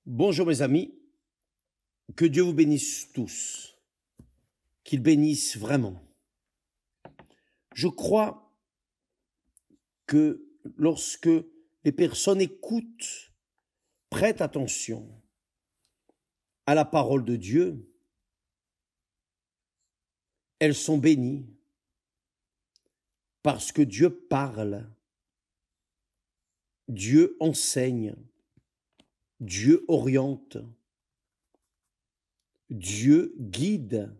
Bonjour mes amis, que Dieu vous bénisse tous, qu'il bénisse vraiment. Je crois que lorsque les personnes écoutent, prêtent attention à la parole de Dieu, elles sont bénies parce que Dieu parle, Dieu enseigne, Dieu oriente, Dieu guide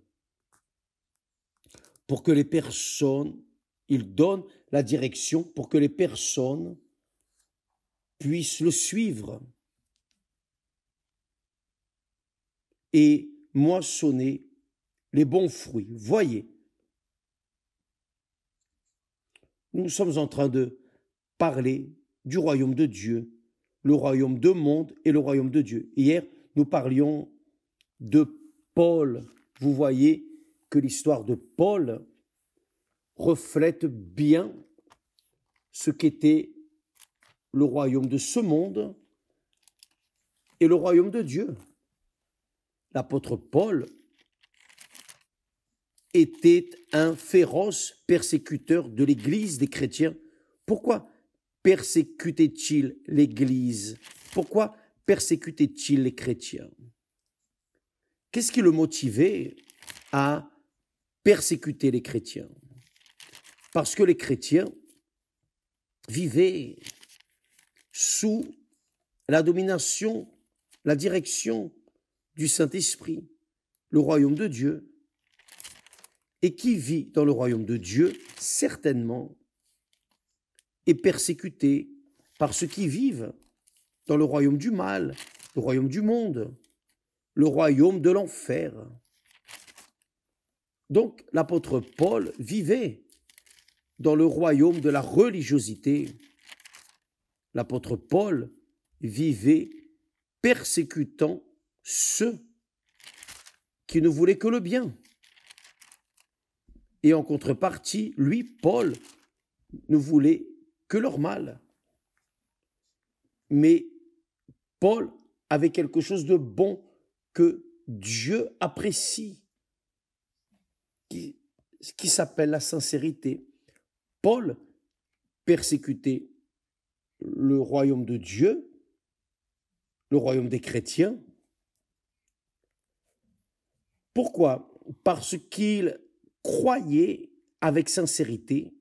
pour que les personnes, il donne la direction pour que les personnes puissent le suivre et moissonner les bons fruits. Voyez, nous sommes en train de parler du royaume de Dieu, le royaume de monde et le royaume de Dieu. Hier, nous parlions de Paul. Vous voyez que l'histoire de Paul reflète bien ce qu'était le royaume de ce monde et le royaume de Dieu. L'apôtre Paul était un féroce persécuteur de l'Église des chrétiens. Pourquoi persécutait-il l'Église? Pourquoi persécutait-il les chrétiens? Qu'est-ce qui le motivait à persécuter les chrétiens? Parce que les chrétiens vivaient sous la domination, la direction du Saint-Esprit, le royaume de Dieu. Et qui vit dans le royaume de Dieu, certainement, est persécuté par ceux qui vivent dans le royaume du mal, le royaume du monde, le royaume de l'enfer. Donc, l'apôtre Paul vivait dans le royaume de la religiosité. L'apôtre Paul vivait persécutant ceux qui ne voulaient que le bien. Et en contrepartie, lui, Paul, ne voulait que leur mal. Mais Paul avait quelque chose de bon que Dieu apprécie, qui s'appelle la sincérité. Paul persécutait le royaume de Dieu, le royaume des chrétiens. Pourquoi? Parce qu'il croyait avec sincérité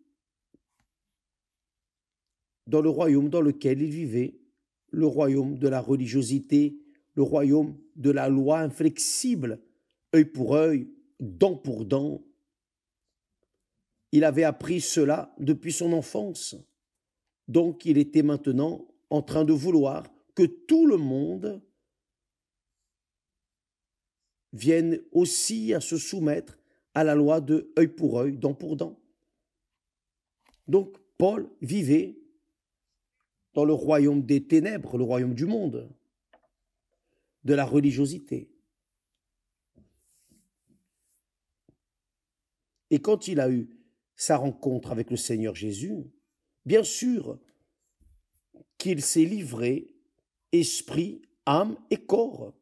dans le royaume dans lequel il vivait, le royaume de la religiosité, le royaume de la loi inflexible, œil pour œil, dent pour dent. Il avait appris cela depuis son enfance. Donc il était maintenant en train de vouloir que tout le monde vienne aussi à se soumettre à la loi de œil pour œil, dent pour dent. Donc Paul vivait dans le royaume des ténèbres, le royaume du monde, de la religiosité. Et quand il a eu sa rencontre avec le Seigneur Jésus, bien sûr qu'il s'est livré esprit, âme et corps.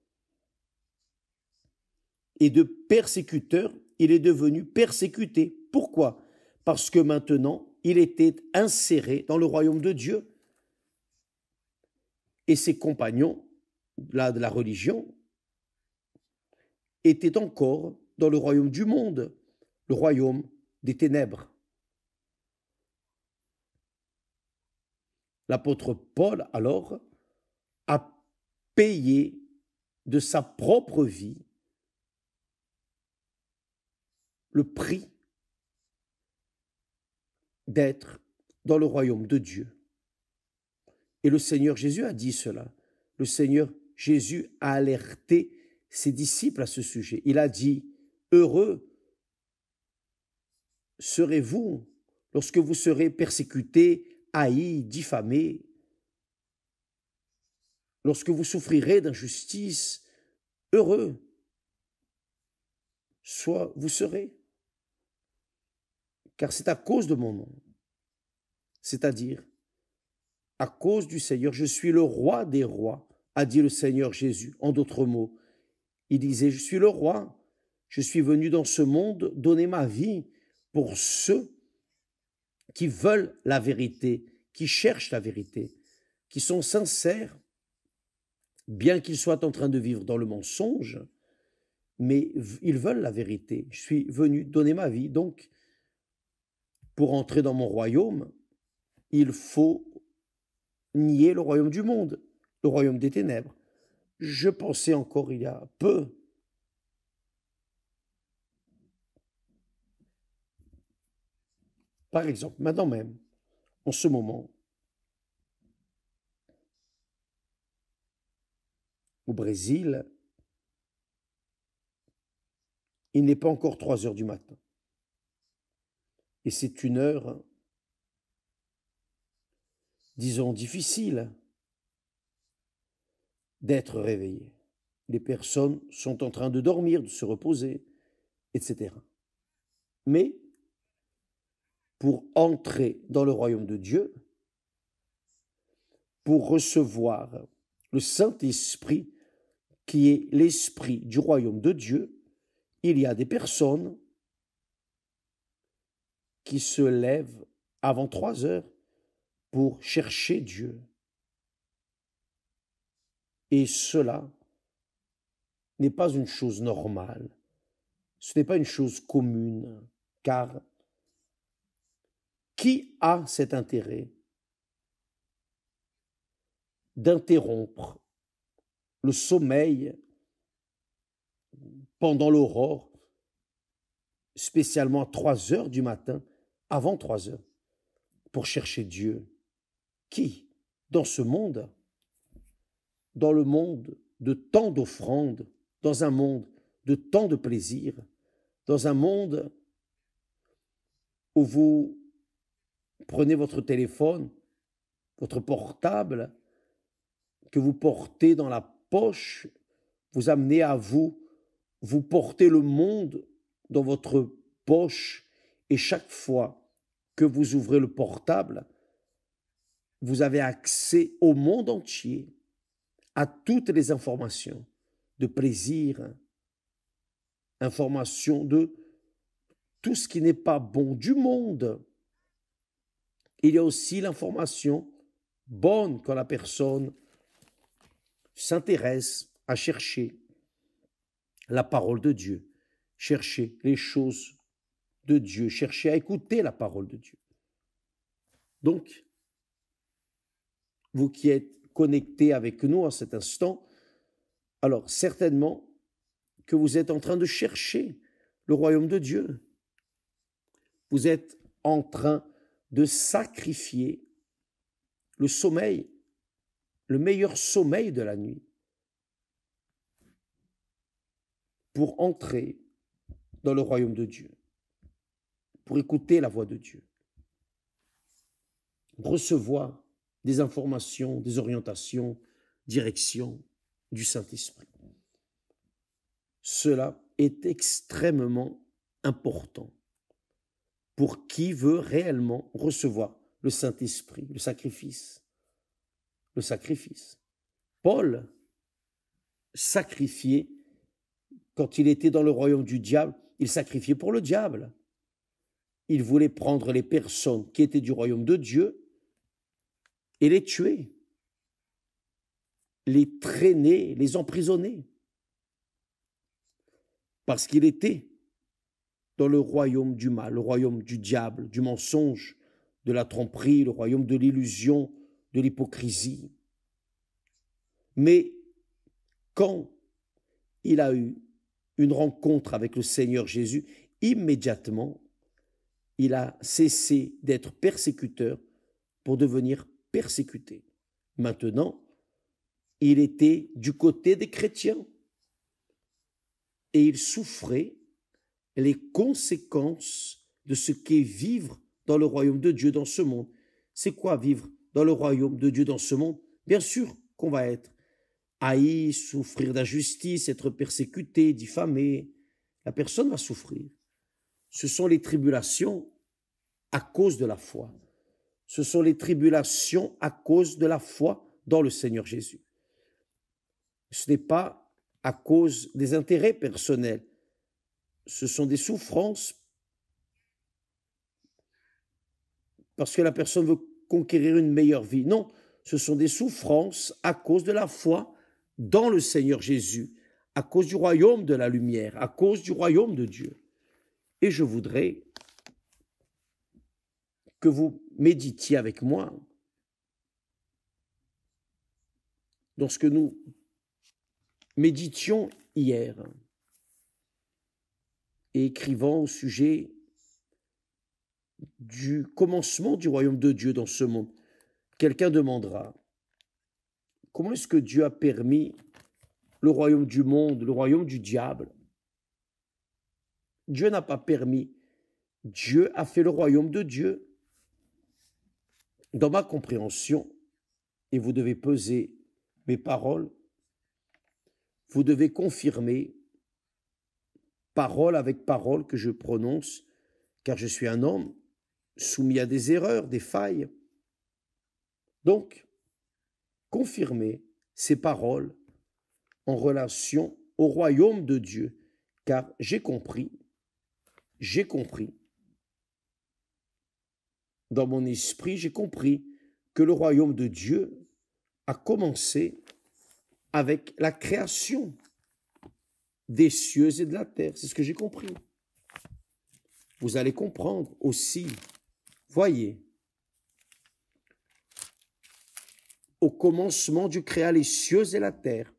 Et de persécuteur, il est devenu persécuté. Pourquoi? Parce que maintenant, il était inséré dans le royaume de Dieu. Et ses compagnons, là, de la religion, étaient encore dans le royaume du monde, le royaume des ténèbres. L'apôtre Paul, alors, a payé de sa propre vie le prix d'être dans le royaume de Dieu. Et le Seigneur Jésus a dit cela. Le Seigneur Jésus a alerté ses disciples à ce sujet. Il a dit, « Heureux serez-vous lorsque vous serez persécutés, haïs, diffamés, lorsque vous souffrirez d'injustice, heureux soit vous serez. Car c'est à cause de mon nom, c'est-à-dire à cause du Seigneur, je suis le roi des rois, a dit le Seigneur Jésus. En d'autres mots, il disait, je suis le roi, je suis venu dans ce monde donner ma vie pour ceux qui veulent la vérité, qui cherchent la vérité, qui sont sincères, bien qu'ils soient en train de vivre dans le mensonge, mais ils veulent la vérité. Je suis venu donner ma vie, donc pour entrer dans mon royaume, il faut nier le royaume du monde, le royaume des ténèbres. Je pensais encore il y a peu, par exemple, maintenant même, en ce moment, au Brésil, il n'est pas encore 3 heures du matin. Et c'est une heure, disons, difficile d'être réveillé. Les personnes sont en train de dormir, de se reposer, etc. Mais pour entrer dans le royaume de Dieu, pour recevoir le Saint-Esprit, qui est l'esprit du royaume de Dieu, il y a des personnes qui se lèvent avant 3 heures pour chercher Dieu. Et cela n'est pas une chose normale, ce n'est pas une chose commune, car qui a cet intérêt d'interrompre le sommeil pendant l'aurore, spécialement à 3 heures du matin, avant 3 heures, pour chercher Dieu? Qui, dans ce monde, dans le monde de tant d'offrandes, dans un monde de tant de plaisir, dans un monde où vous prenez votre téléphone, votre portable, que vous portez dans la poche, vous amenez à vous portez le monde dans votre poche, et chaque fois que vous ouvrez le portable, vous avez accès au monde entier, à toutes les informations de plaisir, informations de tout ce qui n'est pas bon du monde. Il y a aussi l'information bonne quand la personne s'intéresse à chercher la parole de Dieu, chercher les choses de Dieu, chercher à écouter la parole de Dieu. Donc, vous qui êtes connectés avec nous à cet instant, alors certainement que vous êtes en train de chercher le royaume de Dieu. Vous êtes en train de sacrifier le sommeil, le meilleur sommeil de la nuit, pour entrer dans le royaume de Dieu, pour écouter la voix de Dieu, recevoir des informations, des orientations, directions du Saint-Esprit. Cela est extrêmement important pour qui veut réellement recevoir le Saint-Esprit, le sacrifice. Le sacrifice. Paul sacrifiait, quand il était dans le royaume du diable, il sacrifiait pour le diable. Il voulait prendre les personnes qui étaient du royaume de Dieu et les tuer, les traîner, les emprisonner, parce qu'il était dans le royaume du mal, le royaume du diable, du mensonge, de la tromperie, le royaume de l'illusion, de l'hypocrisie. Mais quand il a eu une rencontre avec le Seigneur Jésus, immédiatement, il a cessé d'être persécuteur pour devenir persécuté. Maintenant, il était du côté des chrétiens et il souffrait les conséquences de ce qu'est vivre dans le royaume de Dieu dans ce monde. C'est quoi vivre dans le royaume de Dieu dans ce monde? Bien sûr qu'on va être haï, souffrir d'injustice, être persécuté, diffamé. La personne va souffrir. Ce sont les tribulations à cause de la foi. Ce sont les tribulations à cause de la foi dans le Seigneur Jésus. Ce n'est pas à cause des intérêts personnels. Ce sont des souffrances parce que la personne veut conquérir une meilleure vie. Non, ce sont des souffrances à cause de la foi dans le Seigneur Jésus, à cause du royaume de la lumière, à cause du royaume de Dieu. Et je voudrais que vous méditiez avec moi dans ce que nous méditions hier et écrivant au sujet du commencement du royaume de Dieu dans ce monde. Quelqu'un demandera, comment est-ce que Dieu a permis le royaume du monde, le royaume du diable? Dieu n'a pas permis. Dieu a fait le royaume de Dieu. Dans ma compréhension, et vous devez peser mes paroles, vous devez confirmer parole avec parole que je prononce, car je suis un homme soumis à des erreurs, des failles. Donc, confirmez ces paroles en relation au royaume de Dieu, car j'ai compris, dans mon esprit, j'ai compris que le royaume de Dieu a commencé avec la création des cieux et de la terre. C'est ce que j'ai compris. Vous allez comprendre aussi, voyez, au commencement Dieu créa les cieux et la terre.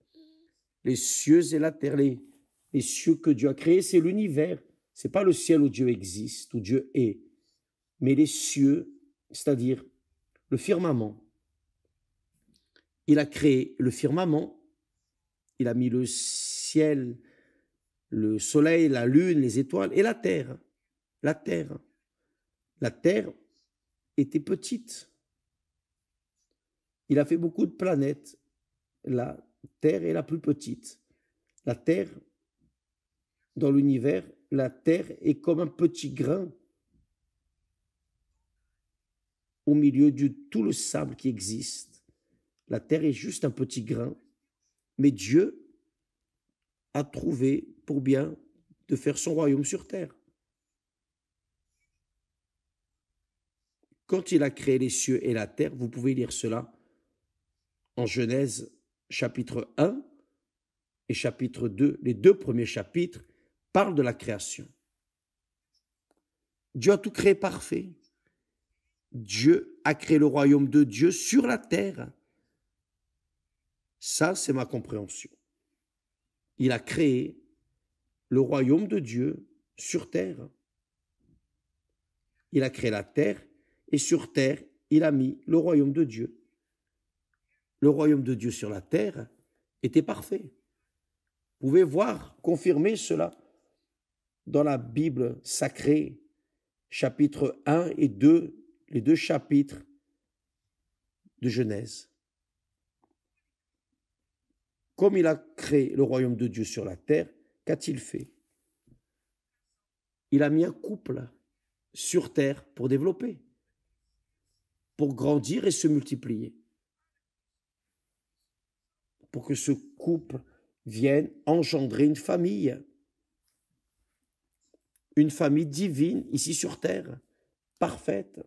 Les cieux et la terre, les cieux que Dieu a créés, c'est l'univers. Ce n'est pas le ciel où Dieu existe, où Dieu est, mais les cieux, c'est-à-dire le firmament. Il a créé le firmament, il a mis le ciel, le soleil, la lune, les étoiles et la terre. La terre. La terre était petite. Il a fait beaucoup de planètes. La terre est la plus petite. La terre, dans l'univers, la terre est comme un petit grain au milieu de tout le sable qui existe. La terre est juste un petit grain, mais Dieu a trouvé pour bien de faire son royaume sur terre. Quand il a créé les cieux et la terre, vous pouvez lire cela en Genèse chapitre 1 et chapitre 2. Les deux premiers chapitres parlent de la création. Dieu a tout créé parfait. Dieu a créé le royaume de Dieu sur la terre. Ça, c'est ma compréhension. Il a créé le royaume de Dieu sur terre. Il a créé la terre et sur terre, il a mis le royaume de Dieu. Le royaume de Dieu sur la terre était parfait. Vous pouvez voir, confirmer cela dans la Bible sacrée, chapitre 1 et 2, les deux chapitres de Genèse. Comme il a créé le royaume de Dieu sur la terre, qu'a-t-il fait? Il a mis un couple sur terre pour développer, pour grandir et se multiplier, pour que ce couple vienne engendrer une famille divine ici sur terre, parfaite,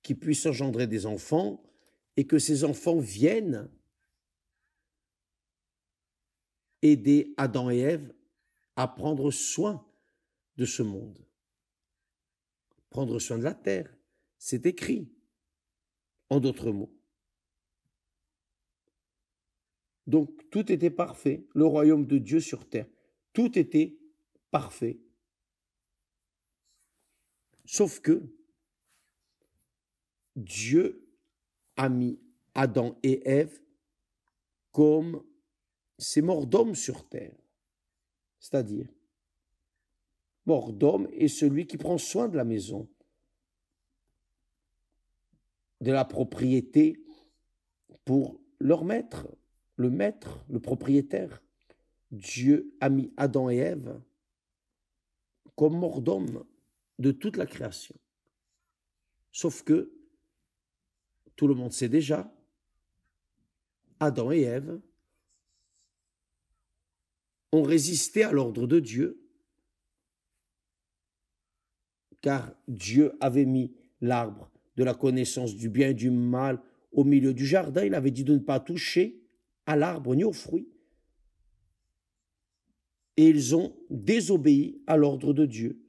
qui puisse engendrer des enfants et que ces enfants viennent aider Adam et Ève à prendre soin de ce monde, prendre soin de la terre. C'est écrit, en d'autres mots. Donc, tout était parfait, le royaume de Dieu sur terre. Tout était parfait. Sauf que Dieu a mis Adam et Ève comme ses morts-d'homme sur terre. C'est-à-dire, mort-d'homme est celui qui prend soin de la maison, de la propriété pour leur maître, le propriétaire. Dieu a mis Adam et Ève comme mort-d'homme de toute la création. Sauf que, tout le monde sait déjà, Adam et Ève, ont résisté à l'ordre de Dieu, car Dieu avait mis l'arbre de la connaissance du bien et du mal au milieu du jardin. Il avait dit de ne pas toucher à l'arbre ni aux fruits. Et ils ont désobéi à l'ordre de Dieu.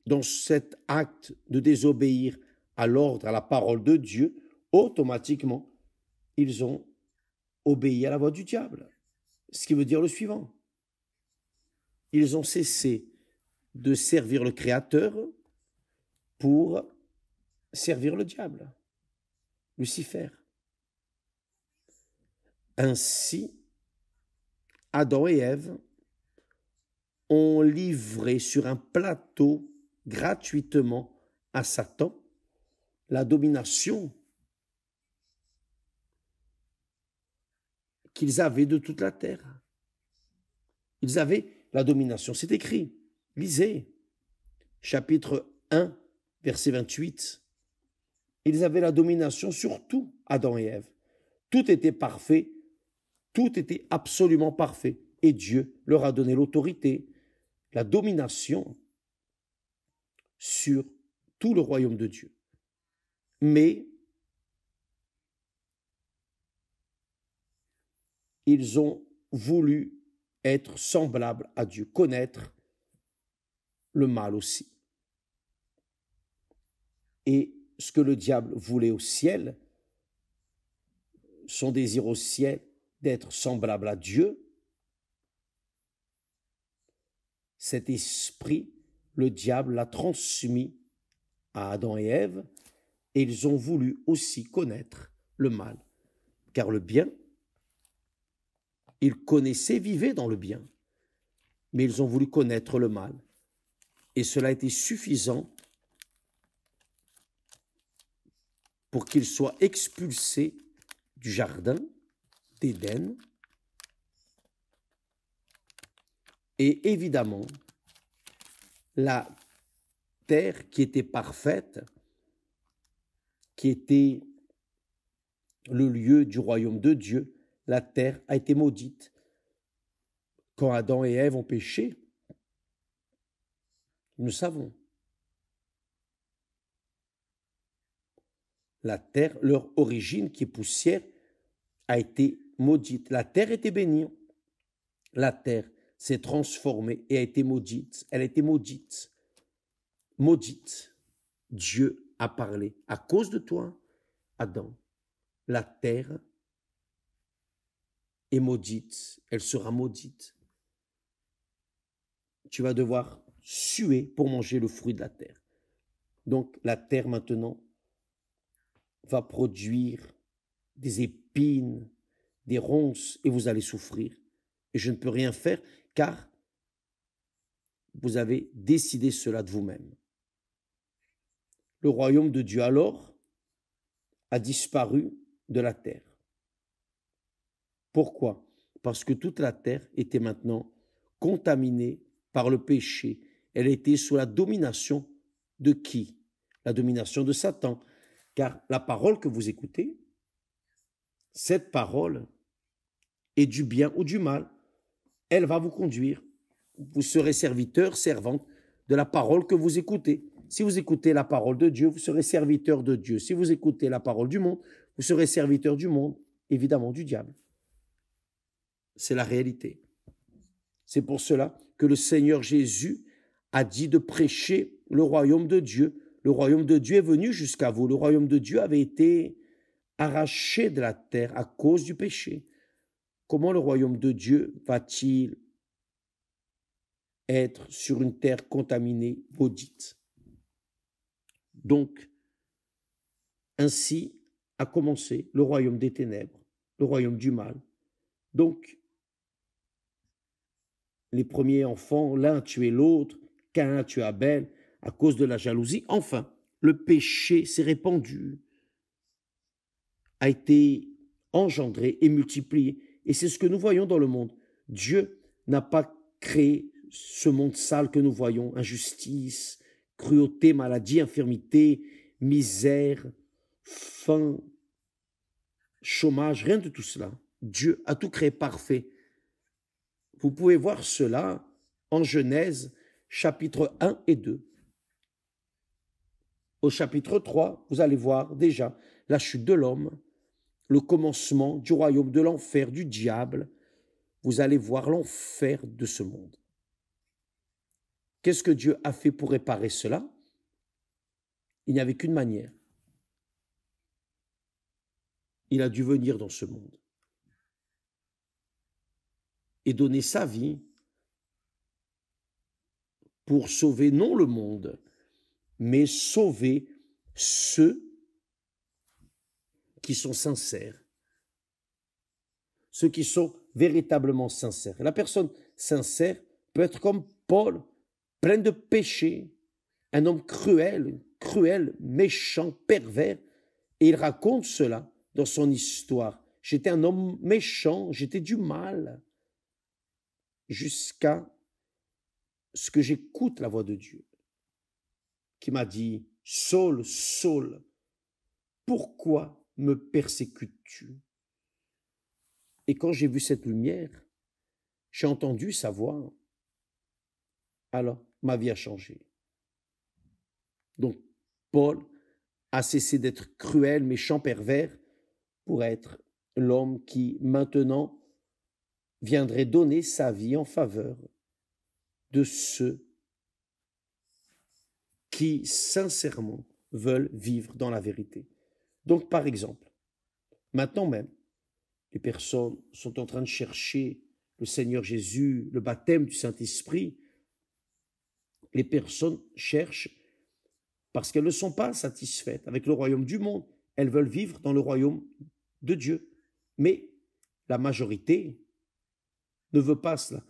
Dans cet acte de désobéir à l'ordre, à la parole de Dieu, automatiquement, ils ont obéi à la voix du diable. Ce qui veut dire le suivant. Ils ont cessé de servir le Créateur pour servir le diable, Lucifer. Ainsi, Adam et Ève ont livré sur un plateau gratuitement à Satan la domination qu'ils avaient de toute la terre. Ils avaient la domination, c'est écrit. Lisez, chapitre 1, verset 28. Ils avaient la domination sur tout, Adam et Ève. Tout était parfait, tout était absolument parfait. Et Dieu leur a donné l'autorité, la domination sur tout le royaume de Dieu. Mais ils ont voulu être semblables à Dieu, connaître le mal aussi. Et ce que le diable voulait au ciel, son désir au ciel d'être semblable à Dieu, cet esprit, le diable l'a transmis à Adam et Ève, et ils ont voulu aussi connaître le mal. Car le bien, ils connaissaient, vivaient dans le bien, mais ils ont voulu connaître le mal. Et cela a été suffisant pour qu'ils soient expulsés du jardin d'Éden. Et évidemment, la terre qui était parfaite, qui était le lieu du royaume de Dieu, la terre a été maudite. Quand Adam et Ève ont péché, nous savons, la terre, leur origine qui est poussière, a été maudite. La terre était bénie. La terre s'est transformée et a été maudite. Elle a été maudite. Maudite. Dieu a parlé. À cause de toi, Adam, la terre est maudite. Elle sera maudite. Tu vas devoir suer pour manger le fruit de la terre. Donc la terre maintenant va produire des épines, des ronces, et vous allez souffrir. Et je ne peux rien faire, car vous avez décidé cela de vous-même. Le royaume de Dieu alors a disparu de la terre. Pourquoi? Parce que toute la terre était maintenant contaminée par le péché. Elle était sous la domination de qui? La domination de Satan. Car la parole que vous écoutez, cette parole est du bien ou du mal. Elle va vous conduire. Vous serez serviteur, servante de la parole que vous écoutez. Si vous écoutez la parole de Dieu, vous serez serviteur de Dieu. Si vous écoutez la parole du monde, vous serez serviteur du monde, évidemment du diable. C'est la réalité. C'est pour cela que le Seigneur Jésus a dit de prêcher le royaume de Dieu. Le royaume de Dieu est venu jusqu'à vous. Le royaume de Dieu avait été arraché de la terre à cause du péché. Comment le royaume de Dieu va-t-il être sur une terre contaminée, maudite? Donc, ainsi a commencé le royaume des ténèbres, le royaume du mal. Donc, les premiers enfants, l'un a tué l'autre, Caïn a tué Abel à cause de la jalousie. Enfin, le péché s'est répandu, a été engendré et multiplié. Et c'est ce que nous voyons dans le monde. Dieu n'a pas créé ce monde sale que nous voyons, injustice, cruauté, maladie, infirmité, misère, faim, chômage, rien de tout cela. Dieu a tout créé parfait. Vous pouvez voir cela en Genèse, chapitre 1 et 2. Au chapitre 3, vous allez voir déjà la chute de l'homme, le commencement du royaume de l'enfer, du diable. Vous allez voir l'enfer de ce monde. Qu'est-ce que Dieu a fait pour réparer cela? Il n'y avait qu'une manière. Il a dû venir dans ce monde et donner sa vie pour sauver non le monde, mais sauver ceux qui sont sincères, ceux qui sont véritablement sincères. La personne sincère peut être comme Paul, plein de péchés, un homme cruel, méchant, pervers, et il raconte cela dans son histoire. J'étais un homme méchant, j'étais du mal, jusqu'à ce que j'écoute la voix de Dieu, qui m'a dit, Saul, Saul, pourquoi me persécutes-tu? Et quand j'ai vu cette lumière, j'ai entendu sa voix, alors ma vie a changé. Donc, Paul a cessé d'être cruel, méchant, pervers, pour être l'homme qui, maintenant, viendrait donner sa vie en faveur de ceux qui, sincèrement, veulent vivre dans la vérité. Donc, par exemple, maintenant même, les personnes sont en train de chercher le Seigneur Jésus, le baptême du Saint-Esprit. Les personnes cherchent parce qu'elles ne sont pas satisfaites avec le royaume du monde. Elles veulent vivre dans le royaume de Dieu. Mais la majorité ne veut pas cela.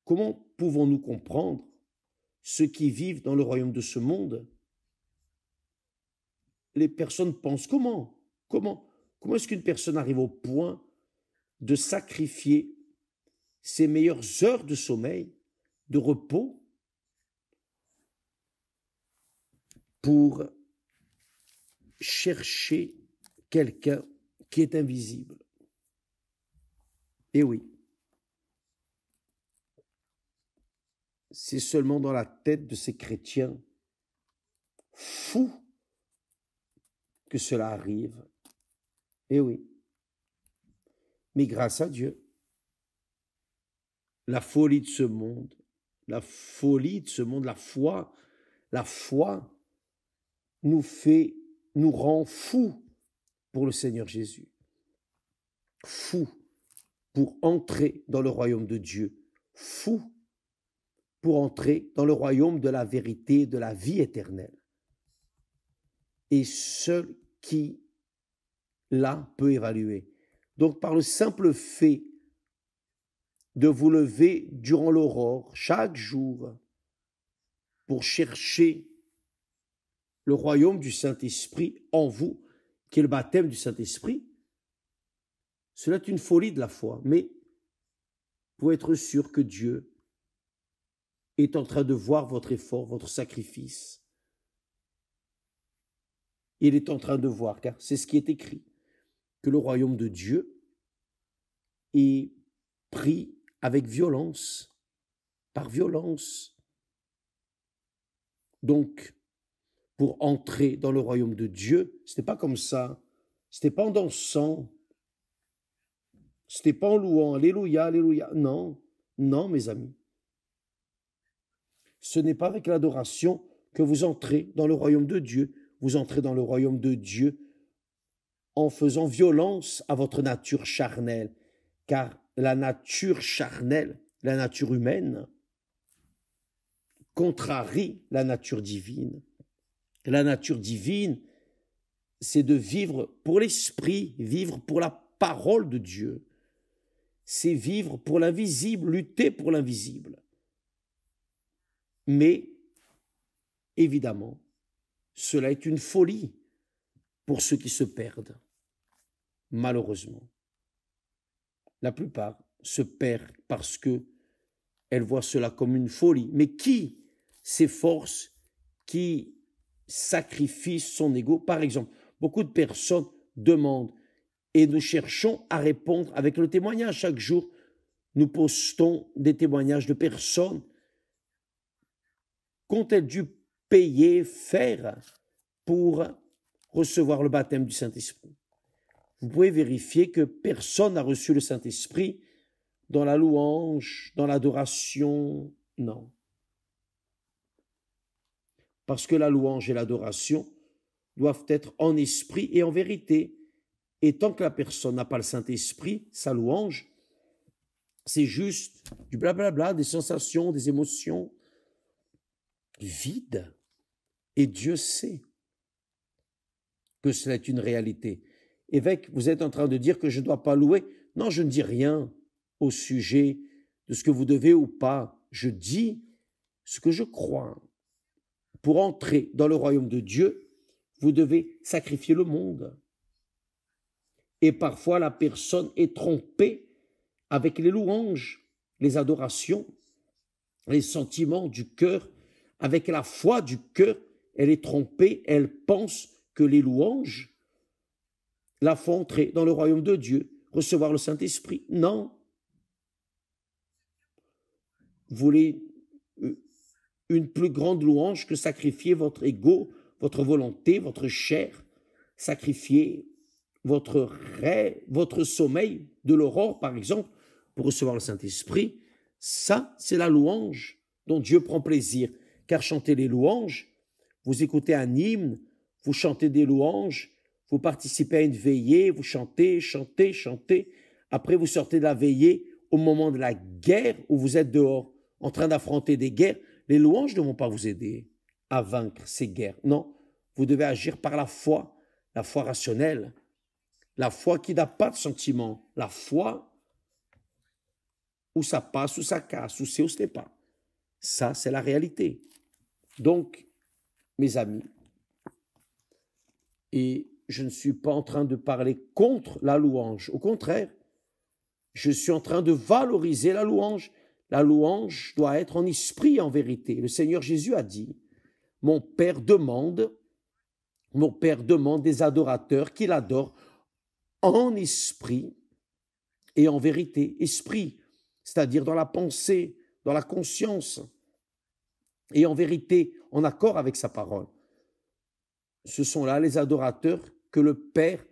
Comment pouvons-nous comprendre ceux qui vivent dans le royaume de ce monde? Les personnes pensent comment est-ce qu'une personne arrive au point de sacrifier ses meilleures heures de sommeil, de repos, pour chercher quelqu'un qui est invisible? Et oui, c'est seulement dans la tête de ces chrétiens fous que cela arrive. Et oui, mais grâce à Dieu, la folie de ce monde, la foi nous rend fous pour le Seigneur Jésus, fous pour entrer dans le royaume de Dieu, fous pour entrer dans le royaume de la vérité, de la vie éternelle. Et seul qui, là, peut évaluer. Donc, par le simple fait de vous lever durant l'aurore, chaque jour, pour chercher le royaume du Saint-Esprit en vous, qui est le baptême du Saint-Esprit, cela est une folie de la foi. Mais vous pouvez être sûr que Dieu est en train de voir votre effort, votre sacrifice. Il est en train de voir, car c'est ce qui est écrit, que le royaume de Dieu est pris avec violence, par violence. Donc, pour entrer dans le royaume de Dieu, ce n'était pas comme ça, ce n'était pas en dansant, ce n'était pas en louant, alléluia, alléluia. Non, non, mes amis. Ce n'est pas avec l'adoration que vous entrez dans le royaume de Dieu. Vous entrez dans le royaume de Dieu en faisant violence à votre nature charnelle, car la nature charnelle, la nature humaine, contrarie la nature divine. La nature divine, c'est de vivre pour l'esprit, vivre pour la parole de Dieu. C'est vivre pour l'invisible, lutter pour l'invisible. Mais, évidemment, cela est une folie pour ceux qui se perdent. Malheureusement, la plupart se perdent parce qu'elles voient cela comme une folie. Mais qui s'efforce, qui sacrifie son ego? Par exemple, beaucoup de personnes demandent: et nous cherchons à répondre avec le témoignage. Chaque jour, nous postons des témoignages de personnes qu'ont-elles dû payer, faire pour recevoir le baptême du Saint-Esprit. Vous pouvez vérifier que personne n'a reçu le Saint-Esprit dans la louange, dans l'adoration, non. Parce que la louange et l'adoration doivent être en esprit et en vérité. Et tant que la personne n'a pas le Saint-Esprit, sa louange, c'est juste du blablabla, des sensations, des émotions vides. Et Dieu sait que cela est une réalité. Évêque, vous êtes en train de dire que je ne dois pas louer. Non, je ne dis rien au sujet de ce que vous devez ou pas. Je dis ce que je crois. Pour entrer dans le royaume de Dieu, vous devez sacrifier le monde. Et parfois, la personne est trompée avec les louanges, les adorations, les sentiments du cœur, avec la foi du cœur. Elle est trompée, elle pense que les louanges la font entrer dans le royaume de Dieu, recevoir le Saint-Esprit. Non. Vous voulez une plus grande louange que sacrifier votre ego, votre volonté, votre chair, sacrifier votre rêve, votre sommeil de l'aurore, par exemple, pour recevoir le Saint-Esprit. Ça, c'est la louange dont Dieu prend plaisir. Car chanter les louanges, vous écoutez un hymne, vous chantez des louanges, vous participez à une veillée, vous chantez, chantez, chantez. Après, vous sortez de la veillée au moment de la guerre où vous êtes dehors, en train d'affronter des guerres. Les louanges ne vont pas vous aider à vaincre ces guerres. Non, vous devez agir par la foi rationnelle, la foi qui n'a pas de sentiment, la foi où ça passe, où ça casse, où c'est, où ce n'est pas. Ça, c'est la réalité. Donc, mes amis, et je ne suis pas en train de parler contre la louange. Au contraire, je suis en train de valoriser la louange. La louange doit être en esprit, en vérité. Le Seigneur Jésus a dit, mon Père demande des adorateurs qui l'adorent en esprit et en vérité. Esprit, c'est-à-dire dans la pensée, dans la conscience, et en vérité, en accord avec sa parole. Ce sont là les adorateurs que le Père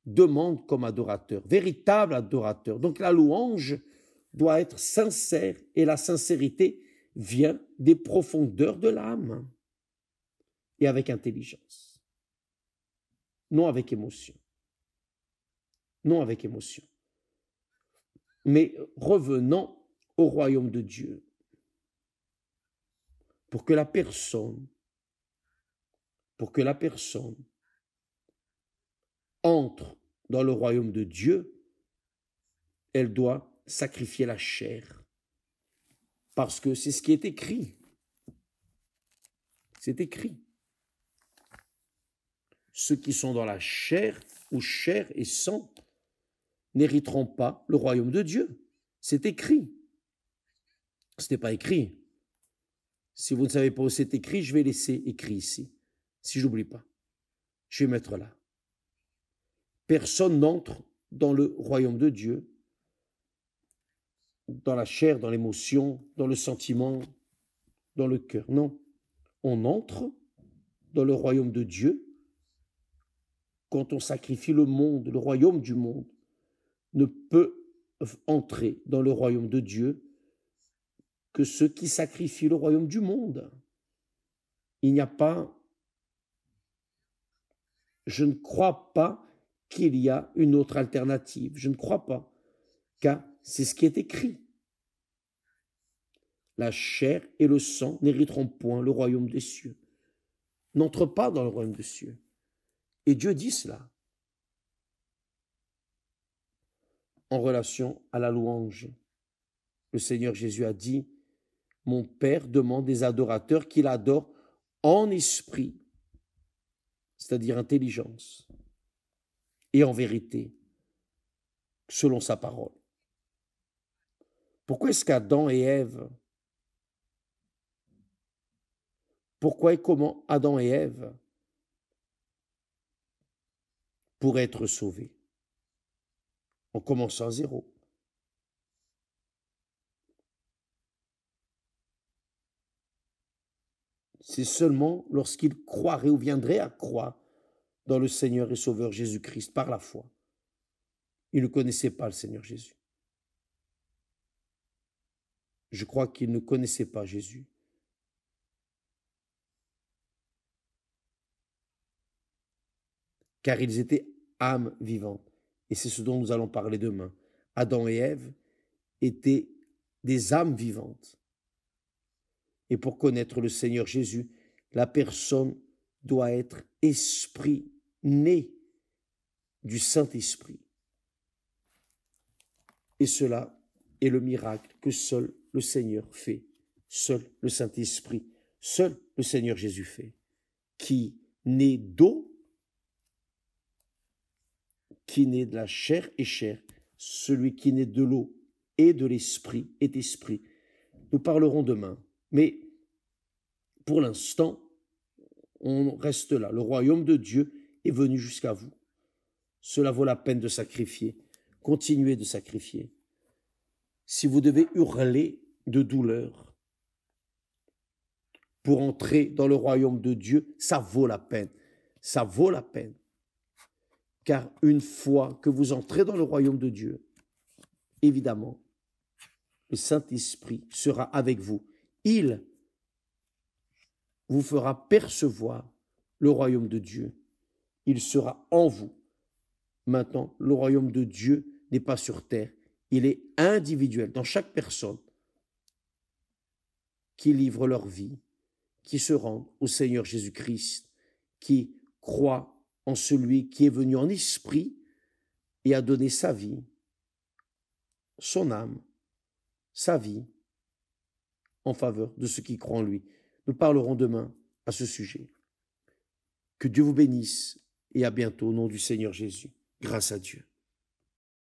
demande comme adorateurs, véritables adorateurs. Donc la louange doit être sincère et la sincérité vient des profondeurs de l'âme et avec intelligence, non avec émotion. Non avec émotion. Mais revenons au royaume de Dieu. Pour que la personne entre dans le royaume de Dieu, elle doit sacrifier la chair. Parce que c'est ce qui est écrit. C'est écrit. Ceux qui sont dans la chair, ou chair et sang, n'hériteront pas le royaume de Dieu. C'est écrit. Ce n'est pas écrit. Si vous ne savez pas où c'est écrit, je vais laisser écrit ici. Si je n'oublie pas, je vais mettre là. Personne n'entre dans le royaume de Dieu, dans la chair, dans l'émotion, dans le sentiment, dans le cœur. Non, on entre dans le royaume de Dieu quand on sacrifie le monde, le royaume du monde ne peut entrer dans le royaume de Dieu que ceux qui sacrifient le royaume du monde. Il n'y a pas, je ne crois pas qu'il y a une autre alternative. Je ne crois pas, car c'est ce qui est écrit. La chair et le sang n'hériteront point le royaume des cieux. N'entre pas dans le royaume des cieux. Et Dieu dit cela en relation à la louange. Le Seigneur Jésus a dit, mon Père demande des adorateurs qui l'adorent en esprit, c'est-à-dire intelligence, et en vérité, selon sa parole. Pourquoi est-ce qu'Adam et Ève, pourquoi et comment Adam et Ève pourraient être sauvés? en commençant à zéro. C'est seulement lorsqu'il croirait ou viendrait à croire dans le Seigneur et Sauveur Jésus-Christ par la foi. Il ne connaissait pas le Seigneur Jésus. Je crois qu'il ne connaissait pas Jésus. Car ils étaient âmes vivantes. Et c'est ce dont nous allons parler demain. Adam et Ève étaient des âmes vivantes. Et pour connaître le Seigneur Jésus, la personne doit être esprit, né du Saint-Esprit. Et cela est le miracle que seul le Seigneur fait, seul le Saint-Esprit, seul le Seigneur Jésus fait, qui naît d'eau, qui naît de la chair et chair, celui qui naît de l'eau et de l'esprit est esprit. Nous parlerons demain, mais pour l'instant, on reste là. Le royaume de Dieu est venu jusqu'à vous. Cela vaut la peine de sacrifier. Continuez de sacrifier. Si vous devez hurler de douleur pour entrer dans le royaume de Dieu, ça vaut la peine. Ça vaut la peine. Car une fois que vous entrez dans le royaume de Dieu, évidemment, le Saint-Esprit sera avec vous. Il vous fera percevoir le royaume de Dieu. Il sera en vous. Maintenant, le royaume de Dieu n'est pas sur terre. Il est individuel dans chaque personne qui livre leur vie, qui se rend au Seigneur Jésus-Christ, qui croit en celui qui est venu en esprit et a donné sa vie, son âme, sa vie en faveur de ceux qui croient en lui. Nous parlerons demain à ce sujet. Que Dieu vous bénisse et à bientôt au nom du Seigneur Jésus. Grâce à Dieu.